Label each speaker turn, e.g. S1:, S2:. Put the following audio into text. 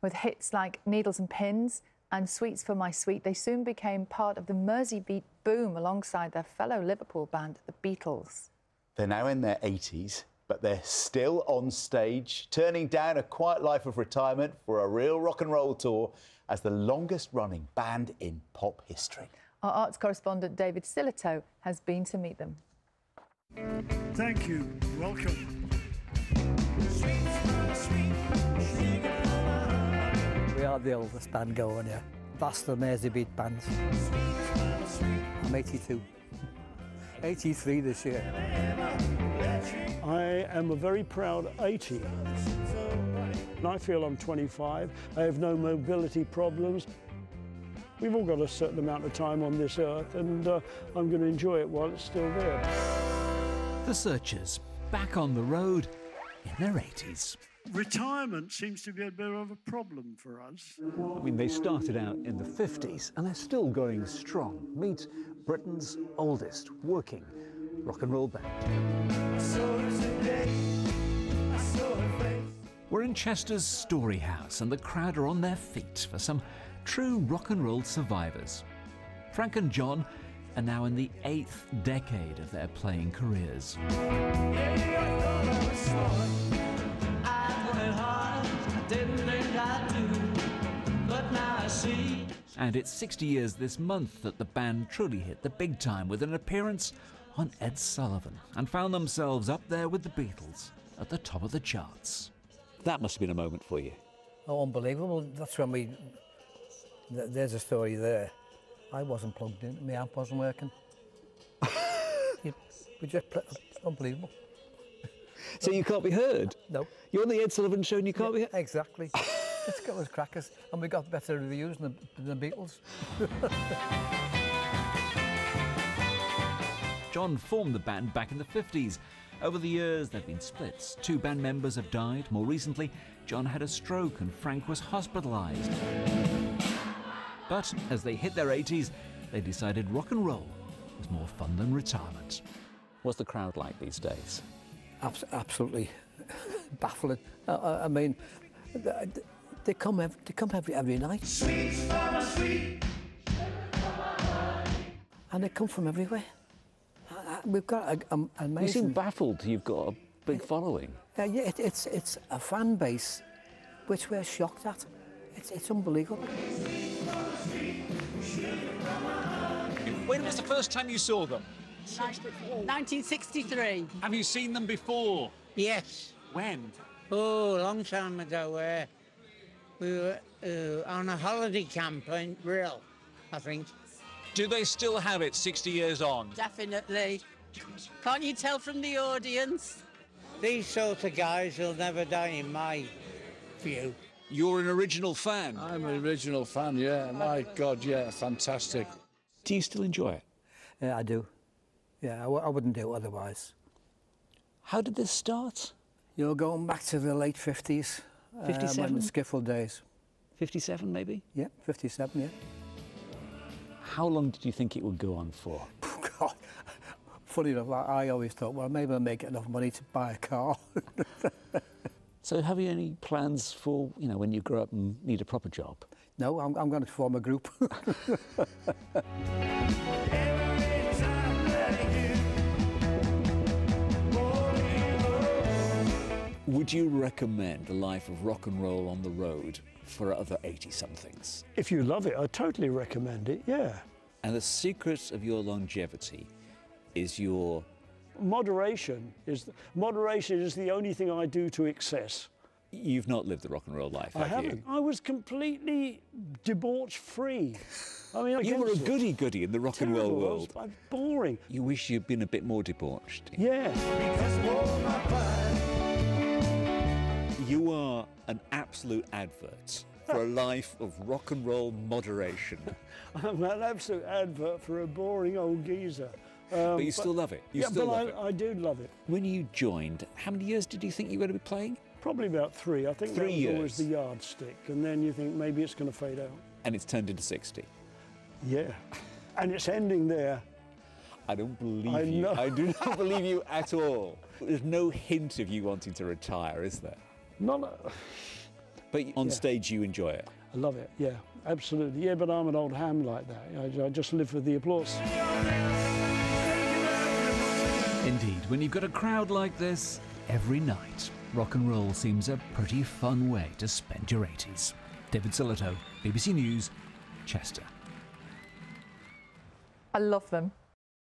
S1: With hits like Needles and Pins and Sweets for My Sweet, they soon became part of the Merseybeat boom alongside their fellow Liverpool band, the Beatles.
S2: They're now in their 80s, but they're still on stage, turning down a quiet life of retirement for a real rock and roll tour as the longest-running band in pop history.
S1: Our arts correspondent David Silito has been to meet them.
S3: Thank you. Welcome.
S4: We are the oldest band going here. That's the Merseybeat bands. I'm 82. 83 this year.
S3: I am a very proud 80. And I feel I'm 25. I have no mobility problems. We've all got a certain amount of time on this earth, and I'm going to enjoy it while it's still there.
S5: The Searchers, back on the road in their 80s.
S3: Retirement seems to be a bit of a problem for us.
S6: I mean, they started out in the 50s and they're still going strong. Meet Britain's oldest working rock and roll band.
S5: We're in Chester's Story House and the crowd are on their feet for some true rock and roll survivors. Frank and John are now in the 8th decade of their playing careers. And it's 60 years this month that the band truly hit the big time with an appearance on Ed Sullivan and found themselves up there with the Beatles at the top of the charts.
S6: That must have been a moment for you.
S4: Oh, unbelievable. That's when there's a story there. I wasn't plugged in, my amp wasn't working. We just unbelievable.
S6: So you can't be heard?
S4: No.
S6: You're on the Ed Sullivan Show and you can't be heard?
S4: Exactly. It's got us crackers, and we got better reviews than the Beatles.
S5: John formed the band back in the 50s. Over the years, there have been splits. 2 band members have died. More recently, John had a stroke and Frank was hospitalised. But as they hit their 80s, they decided rock and roll was more fun than retirement.
S6: What's the crowd like these days?
S4: Absolutely baffling. I mean, they come every night. And they come from everywhere. We've got an amazing...
S6: You seem baffled you've got a big following.
S4: Yeah, it's a fan base which we're shocked at. It's unbelievable.
S7: When was the first time you saw them?
S8: 1963.
S7: Have you seen them before?
S8: Yes.
S7: When?
S8: Oh, a long time ago. We were on a holiday camp in Brill, I think.
S7: Do they still have it 60 years on?
S8: Definitely. Can't you tell from the audience? These sort of guys will never die, in my view.
S7: You're an original fan?
S9: I'm an original fan, yeah. My God, yeah, fantastic.
S6: Do you still enjoy it?
S4: Yeah, I do. Yeah, I wouldn't do it otherwise.
S6: How did this start?
S4: You're going back to the late 50s.
S6: 57?
S4: The skiffle days.
S6: 57 maybe?
S4: Yeah, 57, yeah.
S6: How long did you think it would go on for?
S4: Oh, God. Funny enough, I always thought, well, maybe I'll make enough money to buy a car.
S6: So have you any plans for, you know, when you grow up and need a proper job?
S4: No, I'm going to form a group.
S6: Would you recommend a life of rock and roll on the road for other 80-somethings?
S3: If you love it, I totally recommend it, yeah.
S6: And the secret of your longevity is your...
S3: Moderation is the only thing I do to excess.
S6: You've not lived the rock and roll life, have you?
S3: I haven't. I was completely debauch-free. I mean,
S6: you were a goody-goody in the rock and roll world.
S3: I was boring.
S6: You wish you'd been a bit more debauched.
S3: Yeah.
S6: You are an absolute advert for a life of rock and roll moderation.
S3: I'm an absolute advert for a boring old geezer.
S6: But you still love it. You still love it.
S3: I do love it.
S6: When you joined, how many years did you think you were going to be playing?
S3: Probably about 3. I think
S6: 3
S3: that was
S6: years.
S3: always the yardstick, and then you think maybe it's going to fade out.
S6: And it's turned into 60.
S3: Yeah, and it's ending there.
S6: I don't believe you. I do not believe you at all. There's no hint of you wanting to retire, is there? But on stage you enjoy it?
S3: I love it, yeah, absolutely. Yeah, but I'm an old ham like that. I just live for the applause.
S5: Indeed, when you've got a crowd like this every night, rock and roll seems a pretty fun way to spend your 80s. David Silito, BBC News, Chester.
S1: I love them.